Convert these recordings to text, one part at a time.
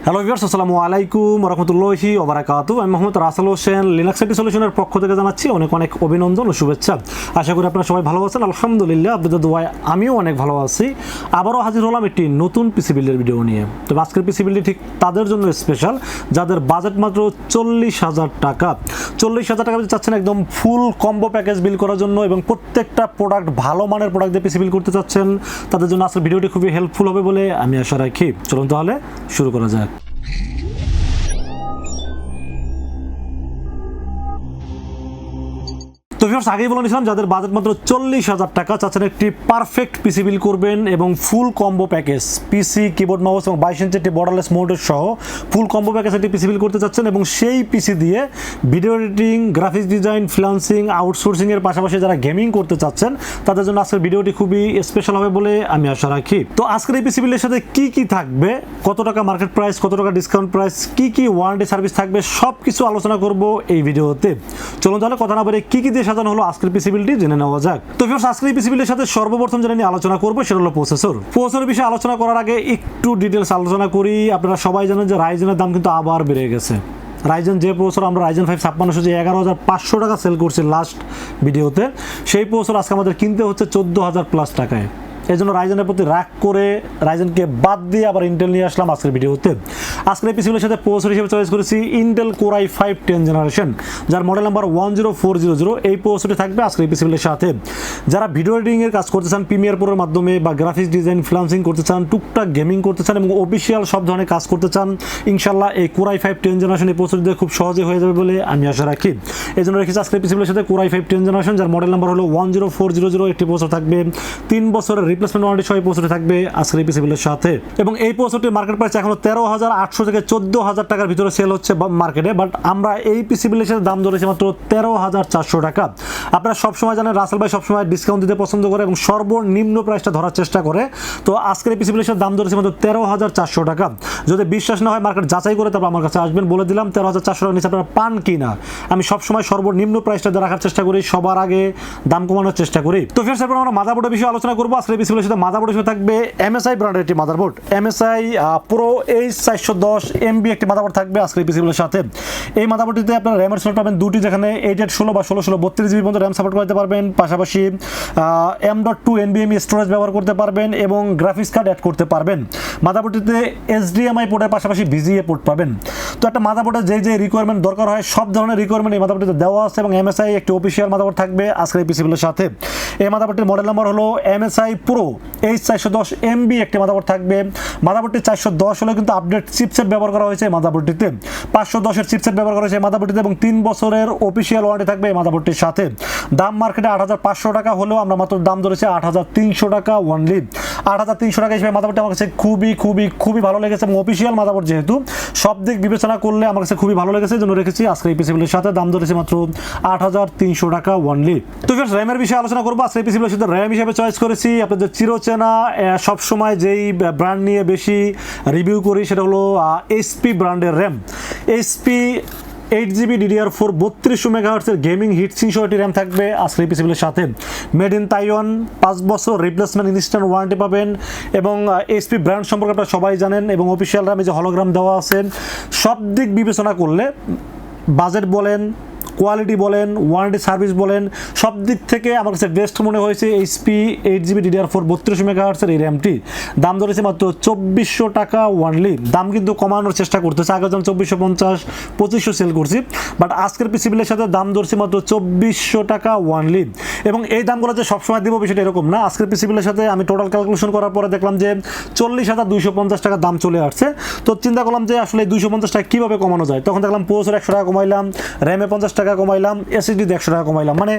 Hello viewers, আসসালামু আলাইকুম ওয়া রাহমাতুল্লাহি ওয়া বারাকাতুহু। আমি মোহাম্মদ রাসেল হোসেন লিনাক্স আইটি সলিউশনের পক্ষ থেকে জানাচ্ছি অনেক অনেক অভিনন্দন ও শুভেচ্ছা। আশা করি আপনারা সবাই ভালো আছেন। আলহামদুলিল্লাহ, আপনাদের দোয়ায় আমিও অনেক ভালো আছি। আবারও হাজির হলাম একটি নতুন পিসি বিল্ডের ভিডিও নিয়ে। তবে আজকের পিসি বিল্ডটি ঠিক তাদের জন্য স্পেশাল যাদের বাজেট মাত্র 40,000 টাকা। 40,000 টাকা যদি চাচ্ছেন একদম ফুল কম্বো প্যাকেজ বিল করার জন্য এবং প্রত্যেকটা প্রোডাক্ট ভালো মানের প্রোডাক্ট দিয়ে পিসি বিল করতে চাচ্ছেন, তাদের জন্য আজকের ভিডিওটি খুবই হেল্পফুল হবে বলে আমি আশা রাখি। চলুন তাহলে শুরু করা যাক। তো ভিউয়ার্স, আগেই বলে নিয়েছিলাম যাদের বাজেট মাত্র 40,000 টাকা চাচ্ছেন একটি পারফেক্ট পিসি বিল করবেন এবং ফুল কম্বো প্যাকেজ পিসি, কিবোর্ড, মাউস এবং 22 ইঞ্চি একটি বর্ডারলেস মোডের সহ ফুল কম্বো প্যাকেজ একটি পিসি বিল করতে চাচ্ছেন এবং সেই পিসি দিয়ে video editing, graphics design, freelancing, outsourcing এর পাশাপাশি যারা গেমিং করতে চাচ্ছেন তাদের জন্য আজকের ভিডিওটি খুবই স্পেশাল হবে বলে আমি আশা রাখি। তো আজকের এই পিসি বিলের সাথে কি কি থাকবে, কত টাকা মার্কেট প্রাইস, কত টাকা ডিসকাউন্ট প্রাইস, কি কি ওয়ারেন্টি সার্ভিস থাকবে, সব কিছু আলোচনা করব এই ভিডিওতে। চলুন তাহলে কথা না বলে কি কি দিয়ে সাজানো হলো আজকের পিসি বিলটি জেনে নেওয়া যাক। তো ভিউয়ার্স, আজকের এই পিসি বিলের সাথে সর্বপ্রথম যেটা নিয়ে আলোচনা করব সেটা হলো প্রসেসরের বিষয়ে আলোচনা করার আগে একটু ডিটেলস আলোচনা করি। আপনারা সবাই জানেন যে রাইজেনের দাম কিন্তু আবার বেড়ে গেছে। রাইজেন যে প্রসেসর আমরা রাইজেন 5 5600 11,500 টাকা সেল করছি লাস্ট ভিডিওতে, সেই প্রসেসর আজকে আমাদের কিনতে হচ্ছে 14,000 প্লাস টাকায়। এই জন্য রাইজেনের প্রতি রাগ করে রাইজেনকে বাদ দিয়ে আবার ইন্টেল নিয়ে আসলাম আজকের ভিডিওতে। আজকের এই পিসিগুলোর সাথে প্রসেসর হিসেবে চয়েস করেছি Intel core i5 10th generation, যার মডেল নাম্বার 10400। এই প্রসেসরটি থাকবে আজকের এই পিসিগুলোর সাথে। যারা ভিডিও এডিটিংয়ের কাজ করতে চান প্রিমিয়ার প্রোর মাধ্যমে বা গ্রাফিক্স ডিজাইন, ফ্রিল্যান্সিং করতে চান, টুকটাক গেমিং করতে চান এবং অফিসিয়াল সব ধরনের কাজ করতে চান, ইনশাল্লাহ এই কোর i5 10th জেনারেশন এই প্রসেসর দিয়ে খুব সহজে হয়ে যাবে বলে আমি আশা রাখি। এই জন্য রেখেছি আজকের পিসিগুলোর সাথে কোর i5 10th জেনারেশন, যার মডেল নাম্বার হলো 10400। একটি প্রসেসর থাকবে 3 বছরের রিপ্লেসমেন্ট ওয়ারেন্টি সহ থাকবে আজকের এই পিসি বিলের সাথে। এবং এই প্রসেসরটির মার্কেট প্রাইস এখনো 13,800 থেকে 14,000 টাকার ভিতরে সেল হচ্ছে মার্কেটে, বাট আমরা এই পিসি বিলের সাথে দাম ধরেছি মাত্র 13,400 টাকা। আপনারা সবসময় জানেন রাসেল ভাই সবসময় ডিসকাউন্ট দিতে পছন্দ করে এবং সর্বনিম্ন প্রাইসটা ধরার চেষ্টা করে। তো আজকের এই পিসি বিলের সাথে দাম ধরেছি মাত্র 13,400 টাকা। যদি বিশ্বাস না হয় মার্কেট যাচাই করে তারপর আমার কাছে আসবেন, বলে দিলাম 13,400 টাকা নিচে আপনারা পান কি না। আমি সবসময় সর্বনিম্ন প্রাইসটা রাখার চেষ্টা করি, সবার আগে দাম কমানোর চেষ্টা করি। তো ফির এরপর আমরা মাদারবোর্ডের বিষয়ে আলোচনা করবো। আজকের এই পিসি বিলের সাথে মাদারবোর্ড থাকবে MSI ব্র্যান্ডের একটি motherboard, MSI Pro H410 MB একটি মাদারবোর্ড থাকবে আজকের এই পিসিগুলোর সাথে। এই মাদারবোর্ডটিতে আপনারা র্যামের স্লট পাবেন দুটি, যেখানে 8/16 বা 16/16 32GB পর্যন্ত র্যাম সাপোর্ট করতে পারবেন। পাশাপাশি M.2 NVMe স্টোরেজ ব্যবহার করতে পারবেন এবং গ্রাফিক্স কার্ড অ্যাড করতে পারবেন। মাদারবোর্ডটিতে HDMI পোর্টের পাশাপাশি VGA পোর্ট পাবেন। তো একটা মাদারবোর্ডের যে রিকোয়ারমেন্ট দরকার হয় সব ধরনের রিকোয়ারমেন্ট এই মাদারবোর্ডটিতে দেওয়া আছে এবং MSI একটি অফিসিয়াল মাদারবোর্ড থাকবে আজকের এই পিসিগুলোর সাথে। এই মাদারবোর্ডটির মডেল নাম্বার হলো MSI Pro H410 MB একটি মাদারবোর্ড থাকবে। মাদারবোর্ডটি 410 হলে কিন্তু আপডেট চিপসেট ব্যবহার করা হয়েছে মাদারবোর্ডটিতে, 510 এর চিপসেট ব্যবহার করা হয়েছে মাদারবোর্ডটিতে এবং 3 বছরের অফিসিয়াল ওয়ারেন্টি থাকবে এই মাদারবোর্ডটির সাথে। দাম মার্কেটে 8,500 টাকা হলেও আমরা মাত্র দাম ধরেছি 8,300 টাকা অনলি। 8,300 টাকা হিসেবে মাদারবোর্ডটি আমার কাছে খুবই ভালো লেগেছে এবং অফিসিয়াল মাদারবোর্ড যেহেতু সব দিক বিবেচনা করলে আমার কাছে খুবই ভালো লেগেছে, জন্য রেখেছি আজকের এই পিসিগুলোর সাথে দাম ধরেছি মাত্র 8,300 টাকা অনলি। তো ফির র্যামের বিষয়ে আলোচনা করবো। আজকের এই পিসিগুলোর সাথে র্যাম হিসেবে চয়েস করেছি আপনাদের চিরচেনা, সবসময় যেই ব্র্যান্ড নিয়ে বেশি রিভিউ করি সেটা হলো HP ব্র্যান্ডের RAM. HP 8GB DDR4 3200 MHz gaming heat sink সহ একটি র্যাম থাকবে আজকের এই পিসিগুলোর সাথে। মেড ইন তাইওয়ান, 5 বছর রিপ্লেসমেন্ট ইনস্ট্যান্ট ওয়ারেন্টি পাবেন এবং HP ব্র্যান্ড সম্পর্কে আপনারা সবাই জানেন এবং অফিসিয়াল র্যামে যে হলোগ্রাম দেওয়া আছে, সব দিক বিবেচনা করলে বাজেট বলেন, কোয়ালিটি বলেন, ওয়ারেন্টি সার্ভিস বলেন, সব দিক থেকে আমার কাছে বেস্ট মনে হয়েছে HP 8GB DDR4 3200 MHz এই র্যামটি। দাম ধরেছে মাত্র 2,400 টাকা ওয়ানলি। দাম কিন্তু কমানোর চেষ্টা করতেছে, আগে যেমন 2,450 2,500 সেল করছি, বাট আজকের পিসি বিলের সাথে দাম ধরছি মাত্র 2,400 টাকা ওয়ানলি। এবং এই দামগুলো যে সবসময় দিব বিষয়টা এরকম না। আজকের পিসি বিলের সাথে আমি টোটাল ক্যালকুলেশন করার পরে দেখলাম যে 40,250 টাকা দাম চলে আসছে। তো চিন্তা করলাম যে আসলে 250 টাকা কীভাবে কমানো যায়। তখন দেখলাম প্রসেসর 100 টাকা কমাইলাম, র্যামে 50 টাকা কমাইলাম, SSD 100 টাকা কমাইলাম, মানে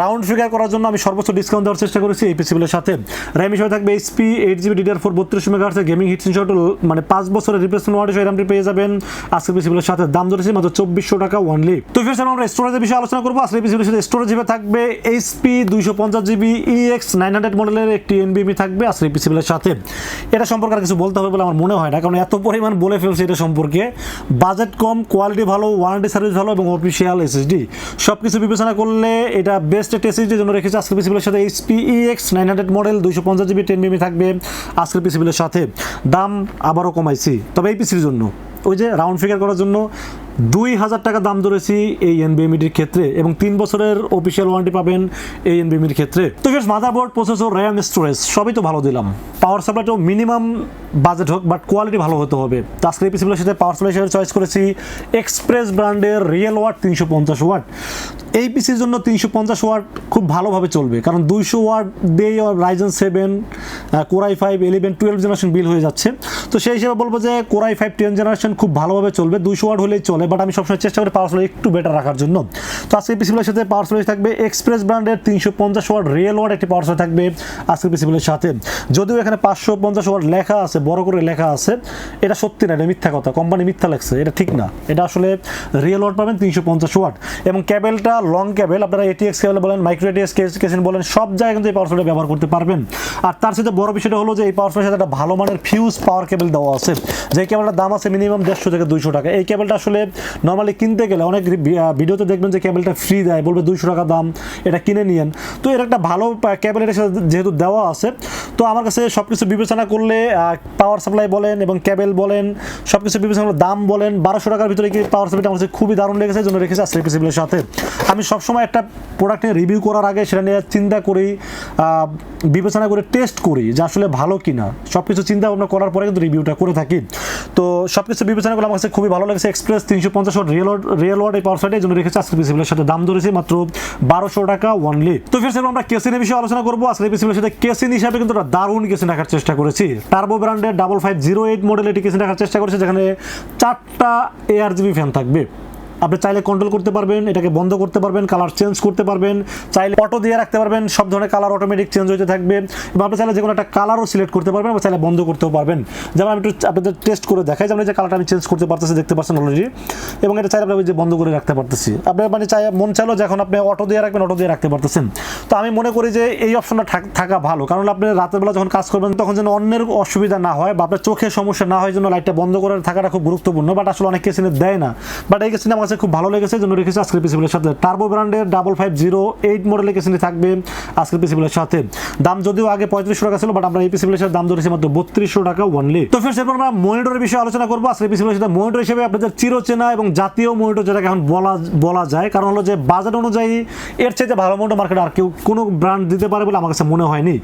রাউন্ড ফিগার করার জন্য আমি সর্বোচ্চ ডিসকাউন্ট দেওয়ার চেষ্টা করেছি এই পিসিগুলোর সাথে। র্যাম হিসেবে থাকবে HP 8GB DDR4 3200 MHz gaming heat sink সহ মানে 5 বছরের রিপ্লেসমেন্ট ওয়ারেন্টি সহ র্যামটি পেয়ে যাবেন আজকের পিসিগুলোর সাথে। দাম ধরেছি মাত্র 2,400 টাকা অনলি। তো ফির আমরা স্টোরেজের বিষয়ে আলোচনা করবো। আজকের পিসিগুলোর সাথে স্টোরেজ হিসেবে থাকবে HP 250GB EX900 মডেলের একটি NVMe থাকবে আজকের পিসিগুলোর সাথে। এটা সম্পর্কে আর কিছু বলতে হবে বলে আমার মনে হয় না, কারণ এত পরিমাণ বলে ফেলছে এটা সম্পর্কে। বাজেট কম, কোয়ালিটি ভালো, ওয়ারেন্টি সার্ভিস ভালো এবং অফিসিয়াল SSD সব কিছু বিবেচনা করলে এটা বেস্ট একটা SSD জন্য রেখেছে আজকের পিসিগুলোর সাথে। HP EX900 model 250GB 10mm থাকবে আজকের পিসিগুলোর সাথে। দাম আবারও কমাইছি, তবে এই পিসির জন্য ওই যে রাউন্ড ফিগার করার জন্য 2000 টাকা দাম ধরেছি এই এনভিএমইটির ক্ষেত্রে, এবং 3 বছরের অফিসিয়াল ওয়ারেন্টি পাবেন এই এনভিএমইটির ক্ষেত্রে। তো friends, motherboard, processor, RAM, storage সবই তো ভালো দিলাম, পাওয়ার সাপ্লাইটাও মিনিমাম বাজেট হোক বাট কোয়ালিটি ভালো হতে হবে। তো আজকে এই পিসিগুলোর সাথে পাওয়ার সাপ্লাই হিসেবে চয়েস করেছি এক্সপ্রেস ব্র্যান্ডের রিয়েল ওয়াট 350 ওয়াট। এই পিসির জন্য 350 ওয়াট খুব ভালোভাবে চলবে, কারণ 200 ওয়াট দিয়ে রাইজেন 7 কোর i5 11 12 জেনারেশন বিল হয়ে যাচ্ছে। তো সেই হিসেবে বলবো যে কোর i5 10 জেনারেশন খুব ভালোভাবে চলবে, 200 ওয়াট হলেই চলে, বাট আমি সবসময় চেষ্টা করি পাওয়ার সাপ্লাই একটু বেটার রাখার জন্য। তো আজকে এই পিসিগুলোর সাথে পাওয়ার সাপ্লাই থাকবে এক্সপ্রেস ব্র্যান্ডের 350 ওয়াট রিয়েল ওয়াট একটি পাওয়ার সাপ্লাই থাকবে আজকের পিসিগুলোর সাথে। যদিও এখানে 550 ওয়াট লেখা আছে, বড় করে লেখা আছে, এটা সত্যি না, এটা মিথ্যা কথা, কোম্পানি মিথ্যা লেখছে, এটা ঠিক না, এটা আসলে রিয়েল ওয়াট পাবেন 350 ওয়াট। এবং কেবেলটা লং কেবেল, আপনারা এটিএক্স কেবল বলেন, মাইক্রো এটিএক্স কেসিন বলেন, সব জায়গায় কিন্তু এই পাওয়ার সাপ্লাই ব্যবহার করতে পারবেন। আর তার সাথে বড় বিষয়টা হলো যে এই পাওয়ার সাপ্লাইয়ের সাথে একটা ভালো মানের ফিউজ পাওয়ার কেবল দেওয়া আছে, যে কেবলটার দাম আছে মিনিমাম 150 থেকে 200 টাকা। এই কেবলটা আসলে নর্মালি কিনতে গেলে অনেক ভিডিওতে দেখবেন যে কেবলটা ফ্রি দেয়, বলবে 200 টাকা দাম, এটা কিনে নিয়েন। তো এর একটা ভালো কেবল এর সাথে যেহেতু দেওয়া আছে, তো আমার কাছে সব কিছু বিবেচনা করলে পাওয়ার সাপ্লাই বলেন এবং কেবল বলেন, সব কিছু বিবেচনা করলে দাম বলেন 1200 টাকার ভিতরে কি পাওয়ার সাপ্লাইটা আমার কাছে খুবই দারুণ লেগেছে, জন্য রেখেছি আজকের পিসিগুলোর সাথে। আমি সবসময় একটা প্রোডাক্ট নিয়ে রিভিউ করার আগে সেটা নিয়ে চিন্তা করি, বিবেচনা করে টেস্ট করি যে আসলে ভালো কিনা, সব কিছু চিন্তা ভাবনা করার পরে কিন্তু রিভিউটা করে থাকি। তো সব কিছু বিবেচনা করলে আমার কাছে খুবই ভালো লেগেছে এক্সপ্রেস 350 ওয়াট রিয়েল ওয়াট এই পাওয়ার সাপ্লাই, জন্য রেখেছি আজকের পিসিগুলোর সাথে। দাম ধরেছি মাত্র 1200 টাকা অনলি। তো ফির আমরা কেসিনের বিষয়ে আলোচনা করবো। আজকের পিসিগুলোর সাথে কেসিন হিসাবে কিন্তু একটা দারুণ কেসিন রাখার চেষ্টা করেছি। টার্বো ব্র্যান্ডের 5508 মডেল এটি কেসিন রাখার চেষ্টা করেছি, যেখানে 4টা ARGB ফ্যান থাকবে। আপনি চাইলে কন্ট্রোল করতে পারবেন, এটাকে বন্ধ করতে পারবেন, কালার চেঞ্জ করতে পারবেন, চাইলে অটো দিয়ে রাখতে পারবেন, সব ধরনের কালার অটোমেটিক চেঞ্জ হতে থাকবে, এবং আপনি চাইলে যে কোনো একটা কালারও সিলেক্ট করতে পারবেন, বা চাইলে বন্ধ করতেও পারবেন। যেমন আমি একটু আপনাদের টেস্ট করে দেখাই, যেমন এই যে কালারটা আমি চেঞ্জ করতে পারতেছি, দেখতে পাচ্ছেন অলরেডি, এবং এটা চাইলে আপনি যে বন্ধ করে রাখতে পারতেছি। আপনি মানে চাই মন চাইলো যে এখন আপনি অটো দিয়ে রাখবেন, অটো দিয়ে রাখতে পারতেছেন। তো আমি মনে করি যে এই অপশনটা থাকা ভালো, কারণ আপনি রাতের বেলা যখন কাজ করবেন তখন যেন অন্যের অসুবিধা না হয় বা আপনার চোখের সমস্যা না হয়, জন্য লাইটটা বন্ধ করে থাকাটা খুব গুরুত্বপূর্ণ। বাট আসলে অনেক কেসিনে দেয় না, বাট এই কেসিনে আমার কাছে খুব ভালো লেগেছে, জন্য রেখেছি আজকের পিসিগুলোর সাথে। টার্বো ব্র্যান্ডের 5508 মডেলের কেসিনি থাকবে আজকের পিসিগুলোর সাথে। দাম যদিও আগে 3500 টাকা ছিল, বাট আমরা এই পিসিগুলোর সাথে দাম ধরেছি মাত্র 3200 টাকা অনলি। তো ফ্রেন্ডস, এরপর আমরা মনিটরের বিষয়ে আলোচনা করবো। আজকের পিসিগুলোর সাথে মনিটর হিসেবে আপনাদের চিরচেনা এবং জাতীয় মনিটর, যেটাকে এখন বলা যায়, কারণ হলো যে বাজেট অনুযায়ী এর চাইতে ভালো মনিটর মার্কেটে আর কেউ কোনো ব্র্যান্ড দিতে পারে বলে আমার কাছে মনে হয়নি।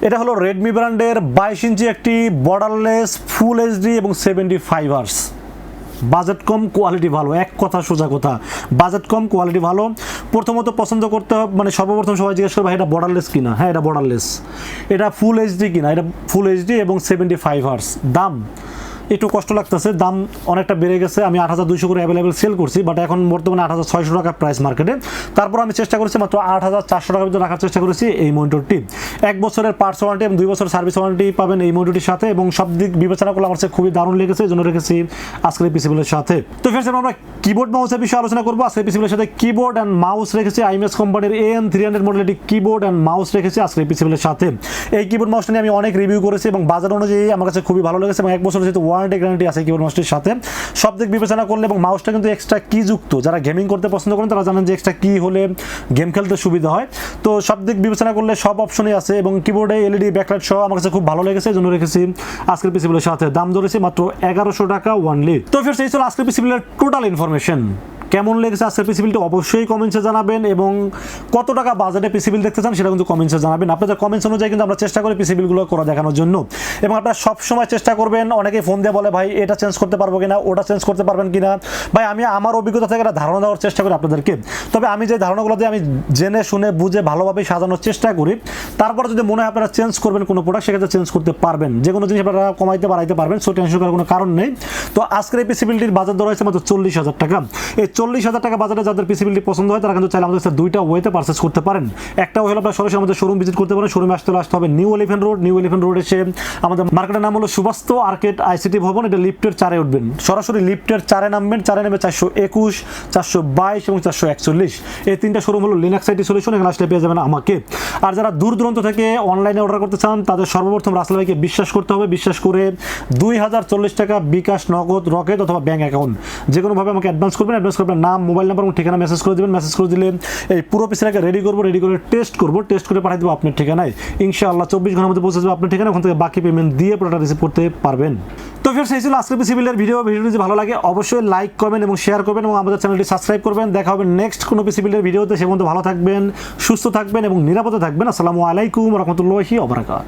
এটা হলো রেডমি ব্র্যান্ডের 22 ইঞ্চি একটি বর্ডারলেস ফুল এইচডি এবং 75 হার্জ। বাজেট কম, কোয়ালিটি ভালো, এক কথা সোজা কথা, বাজেট কম, কোয়ালিটি ভালো। প্রথমত পছন্দ করতে হবে, মানে সর্বপ্রথম সবাই জিজ্ঞেস করবে এটা বর্ডারলেস কিনা। হ্যাঁ, এটা বর্ডারলেস। এটা ফুল এইচডি কিনা, এটা ফুল এইচডি এবং 75 হার্জ। দাম একটু কষ্ট লাগতেছে, দাম অনেকটা বেড়ে গেছে। আমি 8200 করে অ্যাভেলেবেল সেল করছি, বাট এখন বর্তমানে 8600 টাকা প্রাইস মার্কেটে। তারপর আমি চেষ্টা করেছি মাত্র 8400 টাকার ভিতরে রাখার চেষ্টা করেছি এই মনিটরটি। 1 বছরের পার্টস ওয়ারেন্টি এবং 2 বছর সার্ভিস ওয়ারেন্টি পাবেন এই মনিটরটির সাথে, এবং সব দিক বিবেচনা করলে আমার কাছে খুবই দারুণ লেগেছে, এই জন্য রেখেছি আজকের পিসিগুলোর সাথে। তো ফ্রেন্ডস, আমরা কিবোর্ড মাউসের বিষয়ে আলোচনা করবো। আজকের পিসিগুলোর সাথে কিবোর্ড অ্যান্ড মাউস রেখেছি Imice কোম্পানির AN300 মডেলের কিবোর্ড অ্যান্ড মাউস রেখেছি আজকের পিসিগুলোর সাথে। এই কিবোর্ড মাউসটা নিয়ে আমি অনেক রিভিউ করেছি এবং বাজার অনুযায়ী আমার কাছে খুবই ভালো লেগেছে, এবং 1 বছরের যেহেতু ওয়ারেন্টি গ্যারান্টি আছে মাউসটির সাথে, সব দিক বিবেচনা করলে, এবং মাউসটা কিন্তু এক্সট্রা কি যুক্ত, যারা গেমিং করতে পছন্দ করেন তারা জানেন যে এক্সট্রা কি হলে গেম খেলতে সুবিধা হয়। তো সব দিক বিবেচনা করলে সব অপশনই আছে, এবং কিবোর্ডে এলইডি ব্যাকলাইট সহ আমার কাছে খুব ভালো লেগেছে, এই জন্য রেখেছি আজকের পিসিগুলোর সাথে। দাম ধরেছি মাত্র 1100 টাকা অনলি। তো ফ্রেন্ডস, এই ছিল আজকের পিসিগুলোর টোটাল ইনফরমেশন। কেমন লেগেছে আজকের পিসিবিলটি অবশ্যই কমেন্টসে জানাবেন, এবং কত টাকা বাজেটে পিসিবিল দেখতে চান সেটা কিন্তু কমেন্টসে জানাবেন। আপনাদের কমেন্টস অনুযায়ী কিন্তু আমরা চেষ্টা করি পিসিবিলগুলো করে দেখানোর জন্য, এবং আপনারা সবসময় চেষ্টা করবেন। অনেকেই ফোন দিয়ে বলে ভাই এটা চেঞ্জ করতে পারবো কিনা, ওটা চেঞ্জ করতে পারবেন কিনা। ভাই আমি আমার অভিজ্ঞতা থেকে একটা ধারণা দেওয়ার চেষ্টা করি আপনাদেরকে, তবে আমি যে ধারণাগুলো দিয়ে আমি জেনে শুনে বুঝে ভালোভাবে সাজানোর চেষ্টা করি। তারপরে যদি মনে হয় আপনারা চেঞ্জ করবেন কোনো প্রোডাক্ট, সেক্ষেত্রে চেঞ্জ করতে পারবেন, যে কোনো জিনিস আপনারা কমাইতে বাড়াইতে পারবেন, সো টেনশন করার কোনো কারণ নেই। তো আজকের এই পিসিবিলটির বাজার দর হয়েছে মাত্র 40,000 টাকা। এই 40,000 টাকা বাজারে যাদের পিসিবিলিটি পছন্দ হয় তারা কিন্তু চাইলে আমাদের কাছে দুইটা ওয়েতে পারচেজ করতে পারেন। একটা হলো আপনারা সরাসরি আমাদের শোরুম ভিজিট করতে পারেন। শোরুমে আসতে হবে নিউ এলিফ্যান্ট রোড এসে আমাদের মার্কেটের নাম হলো সুবাস্তু আর্কেড আইসিটি ভবন। এটা লিফটের 4-এ উঠবেন, সরাসরি লিফটের 4-এ নামবেন। 4-এ নেমে 421, 422 এবং 441 এই তিনটা শোরুম হলো লিনাক্স আইটি সলিউশন। এখানে আসলে পেয়ে যাবেন আমাকে। আর যারা দূর দূরান্ত থেকে অনলাইনে অর্ডার করতে চান তাদের সর্বপ্রথম রাসেল ভাইকে বিশ্বাস করতে হবে। বিশ্বাস করে 2040 টাকা বিকাশ, নগদ, রকেট অথবা ব্যাংক অ্যাকাউন্ট যে কোনোভাবে আমাকে অ্যাডভান্স করবেন। অ্যাডভান্স আপনার নাম, মোবাইল নাম্বার এবং ঠিকানা মেসেজ করে দেবেন। মেসেজ করে দিলে এই পুরো পিসিটাকে রেডি করবো, রেডি করে টেস্ট করে পাঠিয়ে দেবো আপনার ঠিকানায়। ইনশাআল্লাহ 24 ঘন্টার মধ্যে পৌঁছে যাবে আপনার ঠিকানা, ওখান থেকে বাকি পেমেন্ট দিয়ে প্রোডাক্টটা রিসিভ করতে পারবেন। তো ফির সেই ছিল আজকের পিসি বিলের ভিডিওটি যদি ভালো লাগে অবশ্যই লাইক করবেন এবং শেয়ার করবেন এবং আমাদের চ্যানেলটি সাবস্ক্রাইব করবেন। দেখা হবে নেক্সট কোনো পিসি বিলের ভিডিওতে। সে পর্যন্ত ভালো থাকবেন, সুস্থ থাকবেন এবং নিরাপদে থাকবেন। আসসালামু আলাইকুম ওয়া রাহমাতুল্লাহি ওয়া বারাকাতুহু।